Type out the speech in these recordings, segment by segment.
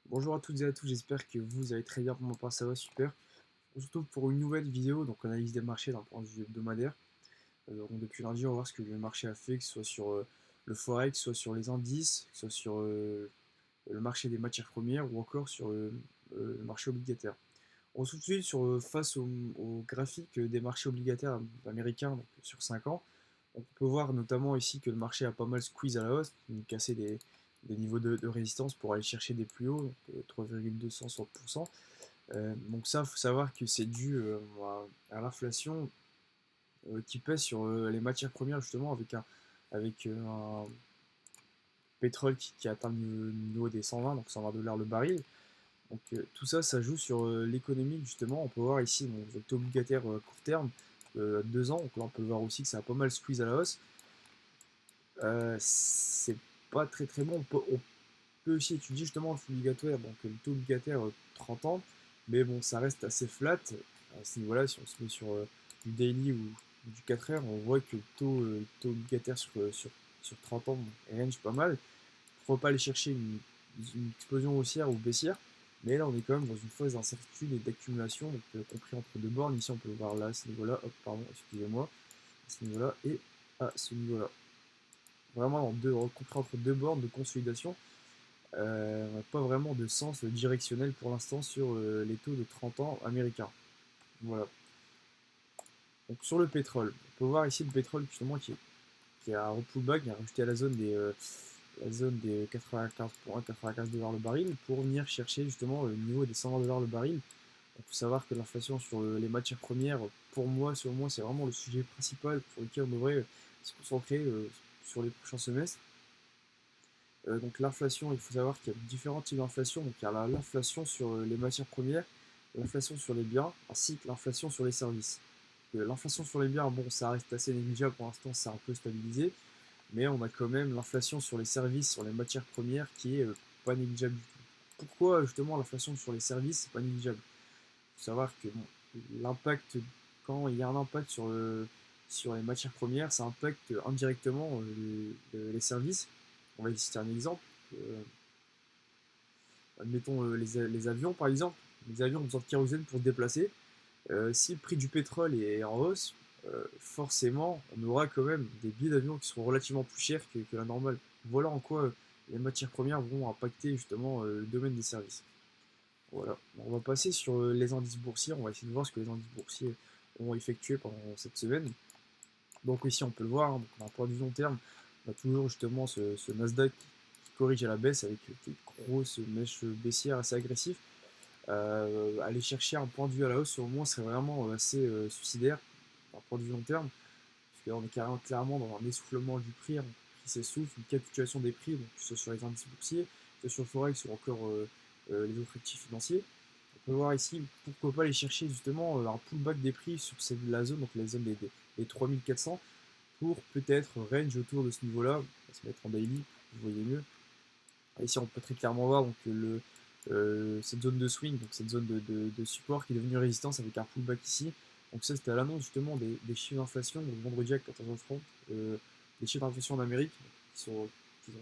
Bonjour à toutes et à tous, j'espère que vous allez très bien. Pour ma part, ça va super. On se retrouve pour une nouvelle vidéo, donc analyse des marchés d'un point de vue hebdomadaire. Donc depuis lundi, on va voir ce que le marché a fait, que ce soit sur le forex, soit sur les indices, que ce soit sur le marché des matières premières ou encore sur le marché obligataire. On se retrouve tout de suite face au graphique des marchés obligataires américains donc sur 5 ans. On peut voir notamment ici que le marché a pas mal squeeze à la hausse, donc cassé des niveaux de résistance pour aller chercher des plus hauts, donc 3,260%. Donc ça, il faut savoir que c'est dû à l'inflation qui pèse sur les matières premières justement avec un pétrole qui atteint le niveau des 120, donc 120 dollars le baril. Donc tout ça, ça joue sur l'économie justement. On peut voir ici le taux obligataire court terme à 2 ans. Donc là, on peut voir aussi que ça a pas mal squeeze à la hausse. C'est pas très très bon. On peut aussi étudier justement le taux obligataire, donc le taux obligataire 30 ans. Mais bon, ça reste assez flat. À ce niveau-là, si on se met sur du daily ou du 4 heures, on voit que le taux obligataire sur 30 ans range pas mal. Faut pas aller chercher une explosion haussière ou baissière, mais là on est quand même dans une phase d'incertitude et d'accumulation, donc compris entre deux bornes. Ici on peut le voir là, à ce niveau-là, hop, pardon, excusez-moi, à ce niveau-là et à ce niveau-là. Vraiment compris entre deux bornes de consolidation. On n'a pas vraiment de sens directionnel pour l'instant sur les taux de 30 ans américains. Voilà. Donc sur le pétrole, on peut voir ici le pétrole justement qui a un pullback, qui a rajouté à la zone des 95 dollars le baril pour venir chercher justement le niveau des 120 dollars le baril. Il faut savoir que l'inflation sur les matières premières, pour moi, selon moi, c'est vraiment le sujet principal sur lequel on devrait se concentrer sur les prochains semestres. Donc l'inflation, il faut savoir qu'il y a différents types d'inflation. Donc il y a l'inflation sur les matières premières, l'inflation sur les biens, ainsi que l'inflation sur les services. L'inflation sur les biens, bon, ça reste assez négligeable pour l'instant, c'est un peu stabilisé, mais on a quand même l'inflation sur les services, sur les matières premières qui est pas négligeable du tout. Pourquoi justement l'inflation sur les services, c'est pas négligeable? Il faut savoir que bon, l'impact, quand il y a un impact sur les matières premières, ça impacte indirectement les services. On va citer un exemple. Euh, Admettons les avions par exemple. Les avions ont besoin de kérosène pour se déplacer. Si le prix du pétrole est en hausse, forcément, on aura quand même des billets d'avion qui seront relativement plus chers que la normale. Voilà en quoi les matières premières vont impacter justement le domaine des services. Voilà. On va passer sur les indices boursiers. On va essayer de voir ce que les indices boursiers ont effectué pendant cette semaine. Donc ici, on peut le voir, hein, donc, d'un point de vue long terme, on a toujours justement ce Nasdaq qui corrige à la baisse avec des grosses mèches baissières assez agressives. Aller chercher un point de vue à la hausse, au moins, serait vraiment assez suicidaire d'un point de vue long terme, parce que là, on est clairement dans un essoufflement du prix, hein, qui s'essouffle, une capitulation des prix, donc que ce soit sur les indices boursiers, que ce soit sur le forex ou encore les autres actifs financiers. On peut voir ici, pourquoi pas aller chercher justement un pullback des prix sur la zone, donc la zone des 3400, pour peut-être range autour de ce niveau-là. On va se mettre en daily, vous voyez mieux. Et ici, on peut très clairement voir donc, cette zone de swing, donc cette zone de support qui est devenue résistance avec un pullback ici. Donc ça, c'était à l'annonce justement des chiffres d'inflation, donc vendredi à 14h30, des chiffres d'inflation en Amérique qui ont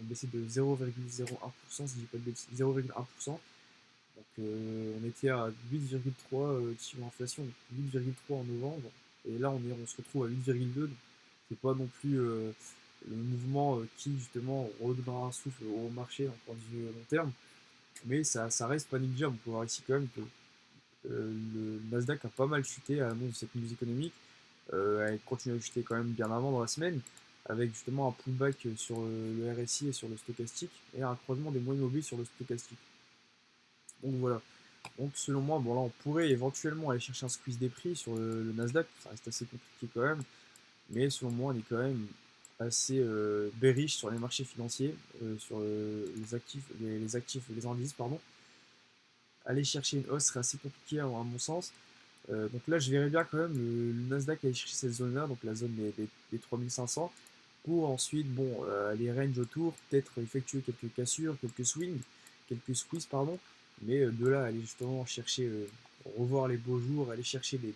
baissé de 0,01%, si je dis pas de bêtises, 0,1%. Donc on était à 8,3 de chiffre d'inflation, 8,3 en novembre, et là on se retrouve à 8,2, donc c'est pas non plus le mouvement qui justement redonnera un souffle au marché en point de vue long terme, mais ça reste pas négligeable. On peut voir ici quand même que le Nasdaq a pas mal chuté à l'annonce de cette news économique. Elle continue à chuter quand même bien avant dans la semaine, avec justement un pullback sur le RSI et sur le stochastique, et un croisement des moyennes mobiles sur le stochastique. Donc voilà. Donc selon moi, bon là on pourrait éventuellement aller chercher un squeeze des prix sur le Nasdaq, ça reste assez compliqué quand même, mais selon moi on est quand même assez bearish sur les marchés financiers, sur les indices, pardon. Aller chercher une hausse serait assez compliqué à mon sens. Donc là je verrais bien quand même le Nasdaq aller chercher cette zone-là, donc la zone des 3500, pour ensuite, bon, les ranges autour, peut-être effectuer quelques cassures, quelques swings, quelques squeezes, pardon, mais de là, aller justement chercher, revoir les beaux jours, aller chercher des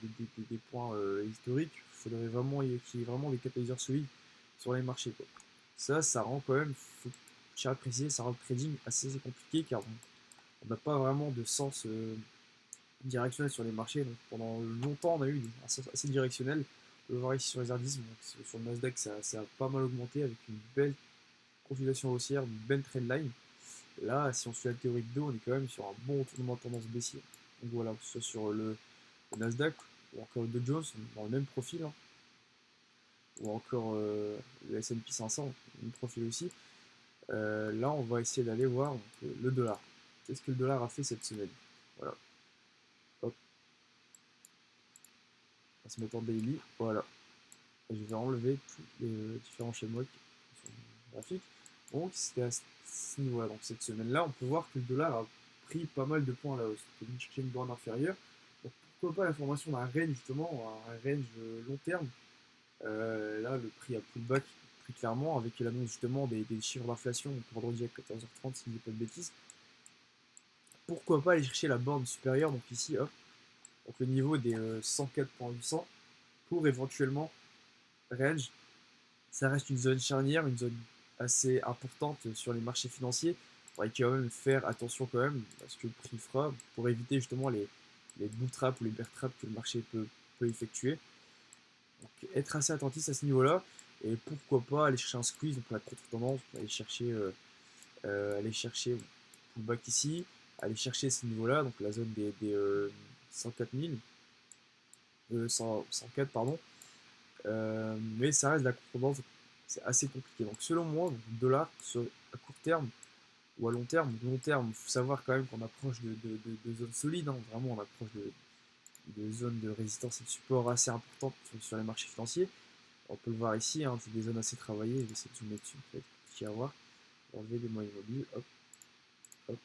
points historiques, il faudrait vraiment qu'il y ait vraiment des catalyseurs solides sur les marchés, quoi. Ça rend quand même, je tiens à préciser, ça rend le trading assez compliqué, car bon, on n'a pas vraiment de sens directionnel sur les marchés. Donc pendant longtemps, on a eu un sens assez directionnel. On peut le voir ici sur les indices, donc sur le Nasdaq, ça a pas mal augmenté avec une belle consolidation haussière, une belle trendline. Là, si on suit la théorie de dos, on est quand même sur un bon tournement de tendance baissier. Donc voilà, que ce soit sur le Nasdaq ou encore le Dow Jones, dans le même profil, hein, ou encore le S&P 500, même profil aussi. Là, on va essayer d'aller voir donc, le dollar. Qu'est-ce que le dollar a fait cette semaine? Voilà, hop, on va se mettre en daily, voilà. Et je vais enlever tous les différents schémas qui sont graphiques. Donc, c'était à ce niveau-là. Donc, cette semaine-là, on peut voir que le dollar a pris pas mal de points à la hausse. Il est venu chercher une borne inférieure. Donc, pourquoi pas la formation d'un range, justement, un range long terme. Là, le prix a pullback très clairement avec l'annonce justement des chiffres d'inflation pour vendredi à 14h30, si je ne dis pas de bêtises. Pourquoi pas aller chercher la borne supérieure, donc ici, hop, donc le niveau des 104.800 pour éventuellement range. Ça reste une zone charnière, une zone assez importante sur les marchés financiers. Il faudrait quand même faire attention quand même à ce que le prix fera pour éviter justement les bull traps ou les bear traps que le marché peut effectuer. Donc être assez attentif à ce niveau-là et pourquoi pas aller chercher un squeeze, donc la contre-tendance, aller chercher pullback ici, aller chercher ce niveau-là, donc la zone des 104 000, 104 pardon, mais ça reste de la contrebande, c'est assez compliqué. Donc selon moi, le dollar à court terme ou à long terme, il faut savoir quand même qu'on approche de zones solides, hein. Vraiment on approche de zones de résistance et de support assez importantes sur les marchés financiers. On peut le voir ici, hein, c'est des zones assez travaillées, je vais essayer de zoomer dessus, ça va être compliqué à voir. Enlever les moyens mobiles, hop, hop.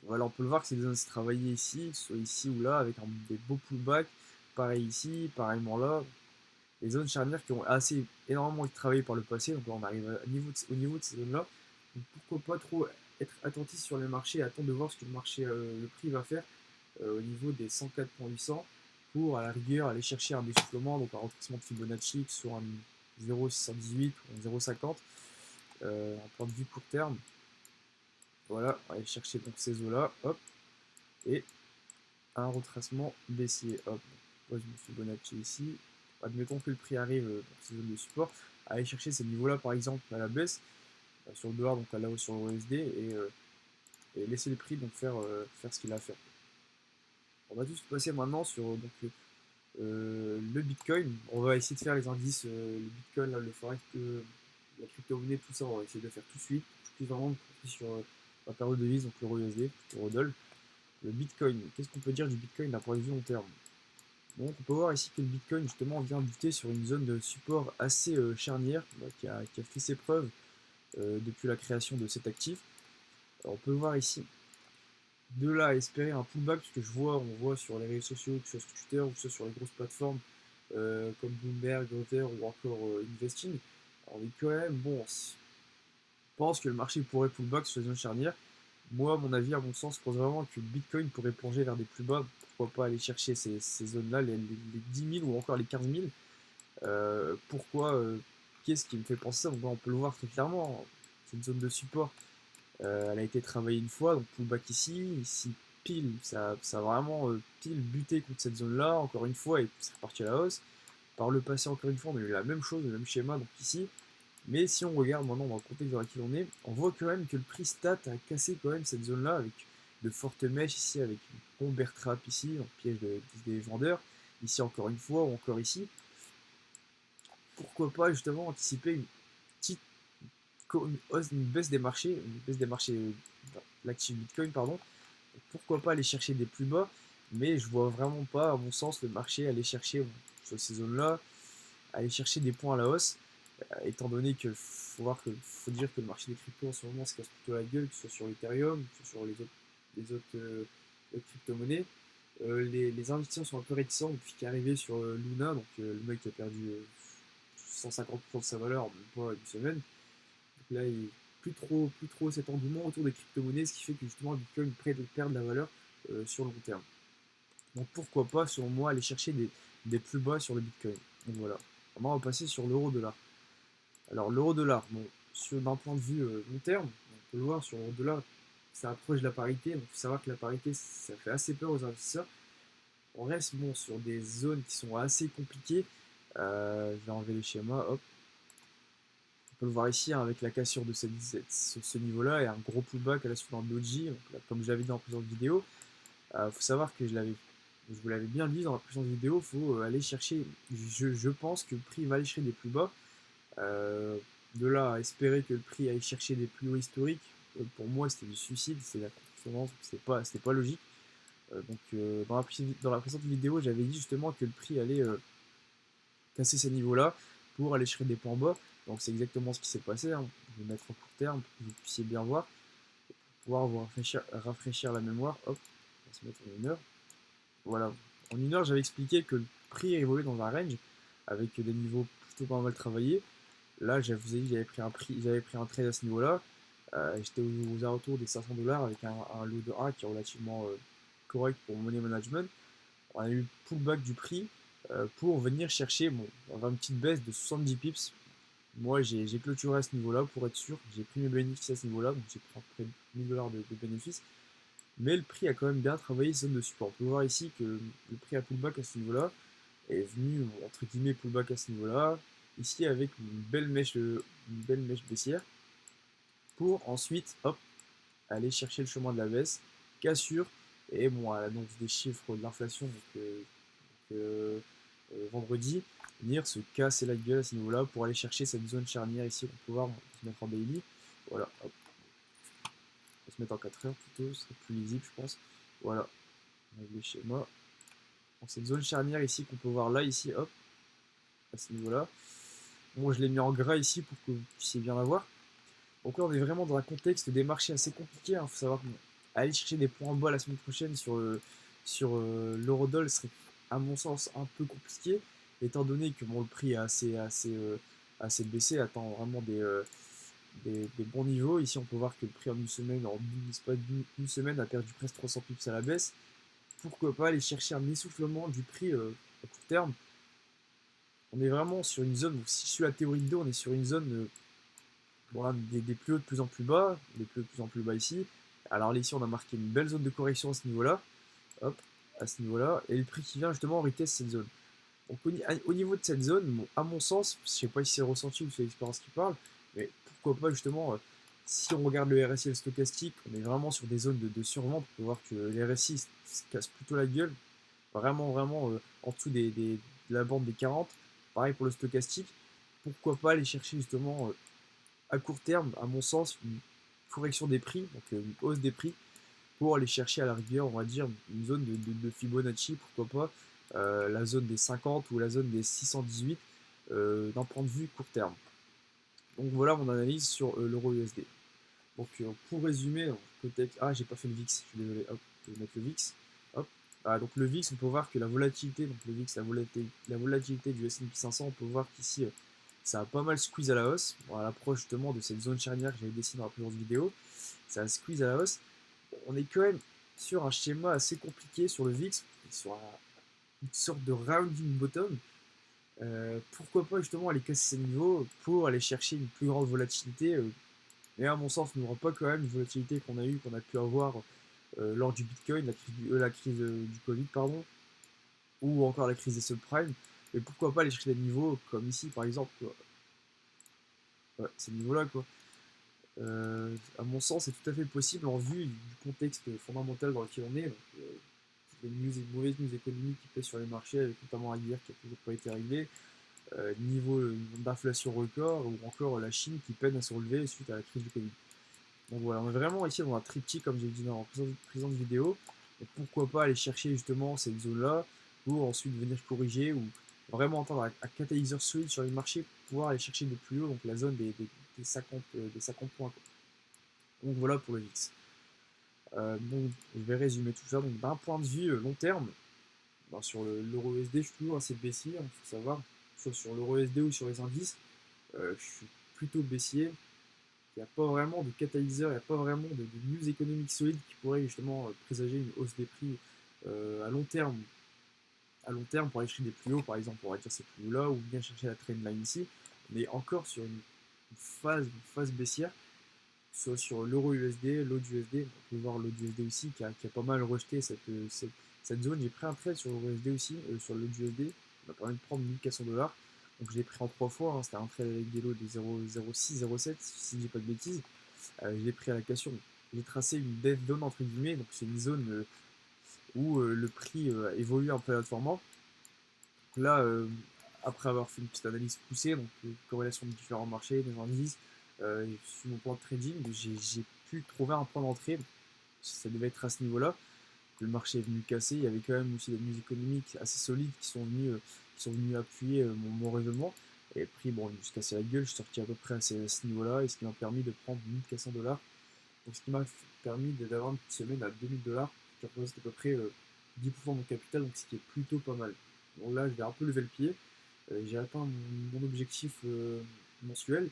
Voilà, on peut le voir que c'est des zones assez travaillées ici, soit ici ou là, avec des beaux pullbacks, pareil ici, pareillement là, les zones charnières qui ont assez énormément été travaillées par le passé. Donc là, on arrive au niveau de ces zones-là. Donc pourquoi pas trop être attentif sur les marchés et attendre de voir ce que le marché, le prix va faire au niveau des 104.800 pour à la rigueur aller chercher un dessoufflement, donc un retracement de Fibonacci sur un 0,618 ou un 0,50 en point de vue court terme. Voilà, on va aller chercher donc ces eaux-là, hop, et un retracement baissier, hop. Pose mon Fibonacci ici. Admettons que le prix arrive dans ces zones de support, à aller chercher ces niveaux-là par exemple à la baisse, sur le dollar, donc à la hausse sur le USD, et laisser le prix donc faire ce qu'il a à faire. On va tous passer maintenant sur donc, le Bitcoin. On va essayer de faire les indices, le Bitcoin, là, le Forex, la crypto-monnaie, tout ça, on va essayer de faire tout de suite. Plus vraiment sur la période de devise, donc l'euro USD, l'euro-dollar. Le Bitcoin, qu'est-ce qu'on peut dire du Bitcoin d'un point de vue long terme? Donc on peut voir ici que le Bitcoin justement vient buter sur une zone de support assez charnière qui a fait ses preuves depuis la création de cet actif. Alors, on peut voir ici de là à espérer un pullback, parce que on voit sur les réseaux sociaux, que ce soit sur Twitter ou que ce soit sur les grosses plateformes comme Bloomberg, Reuters ou encore Investing. Alors, on est quand même, bon, je pense que le marché pourrait pullback sur les zones charnières. Moi, à mon avis, à mon sens, je pense vraiment que le Bitcoin pourrait plonger vers des plus bas. Pourquoi pas aller chercher ces zones-là, les 10 000 ou encore les 15 000. Pourquoi Qu'est-ce qui me fait penser ça? Donc, on peut le voir très clairement. C'est une zone de support. Elle a été travaillée une fois, donc pullback ici. Ici, pile, ça a vraiment pile buté contre cette zone-là, encore une fois, et c'est reparti à la hausse. Par le passé, encore une fois, on a eu la même chose, le même schéma, donc ici. Mais si on regarde maintenant dans le contexte dans lequel on est, on voit quand même que le prix stat a cassé quand même cette zone-là avec de fortes mèches ici, avec une bombe bear trap ici, un piège des vendeurs, ici encore une fois, ou encore ici. Pourquoi pas justement anticiper une petite une baisse des marchés l'actif Bitcoin, pardon. Pourquoi pas aller chercher des plus bas, mais je vois vraiment pas, à mon sens, le marché aller chercher sur ces zones-là, aller chercher des points à la hausse. Étant donné que faut dire que le marché des cryptos en ce moment se casse plutôt la gueule, que ce soit sur l'Ethereum, que ce soit sur les autres crypto-monnaies. Les investisseurs sont un peu réticents depuis qu'il est arrivé sur Luna, donc Luna qui a perdu 150% de sa valeur en même pas une semaine. Donc là, il plus trop cet engouement autour des crypto-monnaies, ce qui fait que justement le Bitcoin perd de la valeur sur le long terme. Donc pourquoi pas, selon moi, aller chercher des plus bas sur le Bitcoin. Donc voilà. Maintenant, on va passer sur l'euro-dollar. Alors l'euro-dollar, bon, d'un point de vue long terme, on peut le voir sur l'euro-dollar, ça approche de la parité, donc il faut savoir que la parité, ça fait assez peur aux investisseurs. On reste bon sur des zones qui sont assez compliquées. Je vais enlever les schémas, hop. On peut le voir ici hein, avec la cassure de ce niveau-là et un gros pullback à la suite d'un doji. Donc, là, comme je l'avais dit dans la précédente vidéo, faut savoir que je vous l'avais bien dit dans la précédente vidéo, il faut aller chercher. Je pense que le prix va aller chercher des plus bas. Euh, de là à espérer que le prix aille chercher des plus hauts historiques, pour moi c'était du suicide, c'est la concurrence, c'était pas logique. Dans la précédente vidéo, j'avais dit justement que le prix allait casser ces niveaux-là pour aller chercher des points bas. Donc c'est exactement ce qui s'est passé. Hein. Je vais mettre en court terme pour que vous puissiez bien voir, pouvoir vous rafraîchir la mémoire. Hop, on va se mettre en une heure. Voilà. En une heure, j'avais expliqué que le prix évoluait dans un range avec des niveaux plutôt pas mal travaillés. Là, je vous ai dit que j'avais pris un trade à ce niveau-là. J'étais aux alentours des 500 $ avec un lot de 1 qui est relativement correct pour mon money management. On a eu pullback du prix pour venir chercher, bon, on va une petite baisse de 70 pips. Moi, j'ai clôturé à ce niveau-là pour être sûr. J'ai pris mes bénéfices à ce niveau-là, donc j'ai pris à peu près 1000 $ de bénéfices. Mais le prix a quand même bien travaillé zone de support. On peut voir ici que le prix a pullback à ce niveau-là est venu entre guillemets pullback à ce niveau-là. Ici avec une belle mèche baissière pour ensuite hop aller chercher le chemin de la baisse, cassure et bon à l'annonce des chiffres de l'inflation vendredi venir se casser la gueule à ce niveau-là pour aller chercher cette zone charnière ici qu'on peut voir, on va se mettre en daily, voilà, hop, on va se mettre en 4 heures plutôt, ce serait plus lisible je pense, voilà, on a les schémas, donc cette zone charnière ici qu'on peut voir là, ici, hop, à ce niveau-là, moi je l'ai mis en gras ici pour que vous puissiez bien la voir. Donc là on est vraiment dans un contexte des marchés assez compliqué, hein. Faut savoir qu'aller chercher des points en bas la semaine prochaine sur l'eurodoll serait à mon sens un peu compliqué, étant donné que bon, le prix est assez baissé, attend vraiment des bons niveaux. Ici on peut voir que le prix en une semaine, une semaine a perdu presque 300 pips à la baisse. Pourquoi pas aller chercher un essoufflement du prix à court terme. On est vraiment sur une zone, si je suis la théorie de dos, on est sur une zone voilà, des plus hauts de plus en plus bas, des plus hauts de plus en plus bas ici. Alors là, ici, on a marqué une belle zone de correction à ce niveau-là. Hop, à ce niveau-là. Et le prix qui vient justement retest cette zone. Donc au niveau de cette zone, bon, à mon sens, je sais pas si c'est le ressenti ou c'est l'expérience qui parle, mais pourquoi pas justement, si on regarde le RSI et le stochastique, on est vraiment sur des zones de survente. On peut voir que les RSI se cassent plutôt la gueule, vraiment en dessous de la bande des 40. Pareil pour le stochastique. Pourquoi pas aller chercher justement à court terme, à mon sens, une correction des prix, donc une hausse des prix, pour aller chercher à la rigueur, on va dire, une zone de Fibonacci, pourquoi pas, la zone des 50 ou la zone des 618 d'un point de vue court terme. Donc voilà mon analyse sur l'euro USD. Donc pour résumer, contexte. Ah, j'ai pas fait le VIX, je suis désolé, hop, je vais mettre le VIX. Hop. Ah, donc le VIX, on peut voir que la volatilité, donc le VIX, la volatilité du S&P 500, on peut voir qu'ici, ça a pas mal squeeze à la hausse, bon, à l'approche justement de cette zone charnière que j'avais dessiné dans la précédente vidéo. Ça a squeeze à la hausse. On est quand même sur un schéma assez compliqué sur le VIX, sur une sorte de rounding bottom. Pourquoi pas justement aller casser ces niveaux pour aller chercher une plus grande volatilité. Mais à mon sens, on n'aura pas quand même une volatilité qu'on a pu avoir lors du Bitcoin, la crise du Covid, pardon, ou encore la crise des subprimes. Mais pourquoi pas aller chercher des niveaux comme ici, par exemple, quoi. Ouais, ces niveaux-là, quoi. À mon sens, c'est tout à fait possible en vue du contexte fondamental dans lequel on est. Donc, les mauvaises news économiques qui pèsent sur les marchés, avec notamment la guerre qui n'a toujours pas été réglée, niveau d'inflation record, ou encore la Chine qui peine à se relever suite à la crise du Covid. Donc voilà, on est vraiment ici dans un triptyque, comme j'ai dit dans la présente vidéo. Et pourquoi pas aller chercher justement cette zone-là pour ensuite venir corriger ou vraiment entendre un catalyseur solide sur les marchés pour pouvoir aller chercher de plus haut, donc la zone des 50 points, quoi. Donc voilà pour le VIX. Donc je vais résumer tout ça. Donc d'un point de vue long terme, ben, sur l'euro USD, je suis toujours assez baissier, il faut savoir, soit sur l'euro USD ou sur les indices, je suis plutôt baissier. Il n'y a pas vraiment de catalyseur, il n'y a pas vraiment de news économique solide qui pourrait justement présager une hausse des prix à long terme. À long terme, pour aller chercher des plus hauts, par exemple, on va dire ces plus hauts là, ou bien chercher la trendline ici. On est encore sur une phase baissière. soit sur l'euro USD, l'AUD USD. On peut voir l'AUD USD aussi qui a pas mal rejeté cette zone. J'ai pris un trade sur l'euro USD aussi, sur l'AUD USD. Ça m'a permis de prendre 1400 $. Donc je l'ai pris en 3 fois. Hein. C'était un trade avec des lots de 0,06, 0,7 si je dis pas de bêtises. Je l'ai pris à la cassure. J'ai tracé une dead zone entre guillemets. Donc c'est une zone où le prix évolue un peu aléatoirement. Donc là, après avoir fait une petite analyse poussée, donc corrélation de différents marchés, des indices, sur mon plan de trading, j'ai pu trouver un point d'entrée. Ça devait être à ce niveau-là. Le marché est venu casser. Il y avait quand même aussi des news économiques assez solides qui sont venus appuyer mon raisonnement. Et le prix, bon, il me cassé la gueule. Je suis sorti à peu près à ce niveau-là, et ce qui m'a permis de prendre 1400 $. Donc, ce qui m'a permis d'avoir une petite semaine à 2000 $, qui représente à peu près 10% de mon capital, donc ce qui est plutôt pas mal. Donc là, je vais un peu lever le pied. J'ai atteint mon objectif mensuel,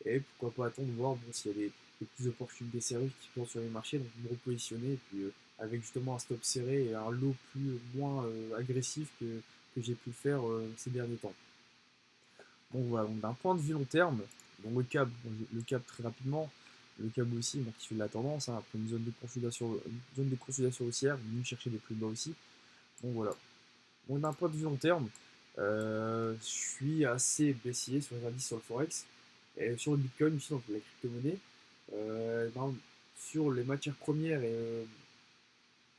et pourquoi pas attendre de voir bon, s'il y a des petites opportunités sérieuses qui plantent sur les marchés, donc me repositionner, et puis avec justement un stop serré et un lot moins agressif que j'ai pu faire ces derniers temps. Donc voilà, donc d'un point de vue long terme, donc le cap très rapidement, le cap aussi, donc qui fait de la tendance, hein, après une zone de consolidation haussière, venu chercher des plus bas aussi. Donc voilà. Donc d'un point de vue long terme, je suis assez baissier sur les indices sur le Forex, et sur le Bitcoin aussi, donc la crypto-monnaie. Sur les matières premières et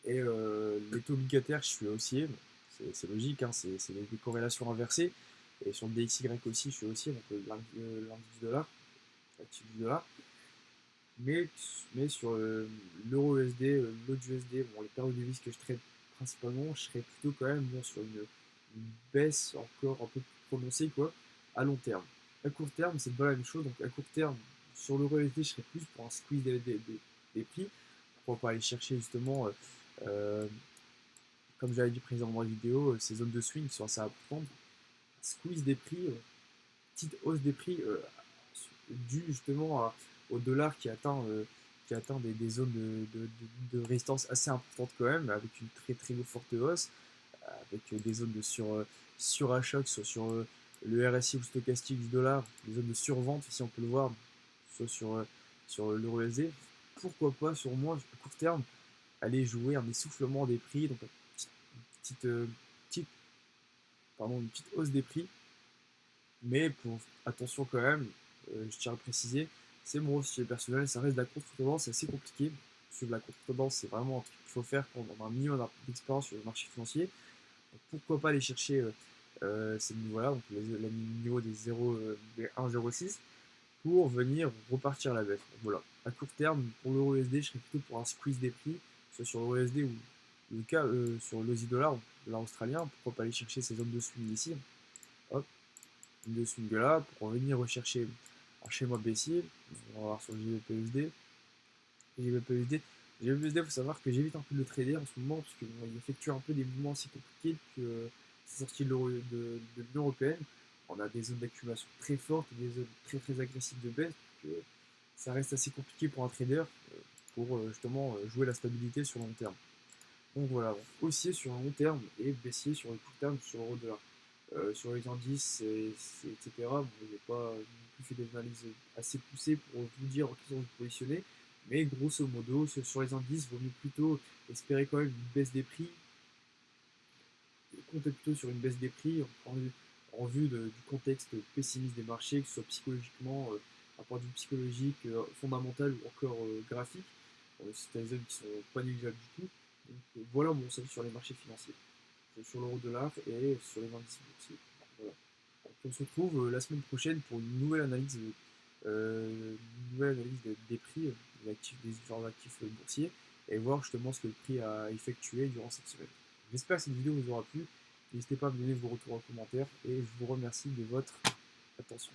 les taux obligataires, je suis haussier. C'est logique, hein, c'est des corrélations inversées. Et sur le DXY aussi, je suis haussier, donc l'indice du dollar, l'actif du dollar. Mais sur l'euro USD, l'autre USD, bon, les paires de devises que je trade principalement, je serais plutôt quand même bon, sur une baisse encore un peu plus prononcée quoi, à long terme. À court terme, c'est pas la même chose. Donc à court terme, sur l'euro USD, je serais plus pour un squeeze des prix. Pourquoi pas aller chercher justement, euh, comme j'avais dit précédemment dans la vidéo, ces zones de swing qui sont assez importantes. Squeeze des prix, petite hausse des prix due justement au dollar qui atteint des zones de résistance assez importantes quand même, avec une très forte hausse, avec des zones de surachat, que ce soit sur le RSI ou le stochastique du dollar, des zones de survente, si on peut le voir, soit sur l'euro USD. Pourquoi pas, sur moi, à court terme, aller jouer un essoufflement des prix, donc petite, petite, une petite hausse des prix, mais attention quand même, je tiens à le préciser, c'est mon ressenti personnel, ça reste de la contre-tendance, c'est assez compliqué. Suivre la contre-tendance, c'est vraiment un truc qu'il faut faire quand on a un minimum d'expérience sur le marché financier. Donc, pourquoi pas aller chercher ces niveaux-là, donc les niveaux des 0, des 1,06, pour venir repartir à la baisse. Donc, voilà. À court terme, pour l'euro USD, je serais plutôt pour un squeeze des prix, soit sur l'euro USD ou le cas sur l'Aussie dollar, dollar australien. Pourquoi pas aller chercher ces zones de swing ici. Hop, de swing là pour venir rechercher un schéma baissier. On va voir sur le GBP-USD. GBP-USD, GBP-USD, il faut savoir que j'évite un peu de le trader en ce moment parce qu'il effectue un peu des mouvements assez compliqués depuis c'est sorti de l'Union Européenne. On a des zones d'accumulation très fortes et des zones très agressives de baisse. Donc, ça reste assez compliqué pour un trader pour justement jouer la stabilité sur le long terme. Donc voilà, haussier sur un long terme et baissier sur le court terme sur l'euro dollar. Sur les indices, etc. Bon, je n'ai pas non plus fait des analyses assez poussées pour vous dire en quels sont vous positionner, mais grosso modo, sur les indices, il vaut mieux plutôt espérer quand même une baisse des prix, et compter plutôt sur une baisse des prix en vue du contexte pessimiste des marchés, que ce soit psychologiquement, d'un point de vue psychologique, fondamental ou encore graphique. C'est des zones qui sont pas négligeables du tout. Donc, voilà mon avis sur les marchés financiers, sur l'euro dollar et sur les indices boursiers. Voilà. Donc, on se retrouve la semaine prochaine pour une nouvelle analyse des prix des différents actifs boursiers et voir justement ce que le prix a effectué durant cette semaine. J'espère que cette vidéo vous aura plu. N'hésitez pas à me donner vos retours en commentaire et je vous remercie de votre attention.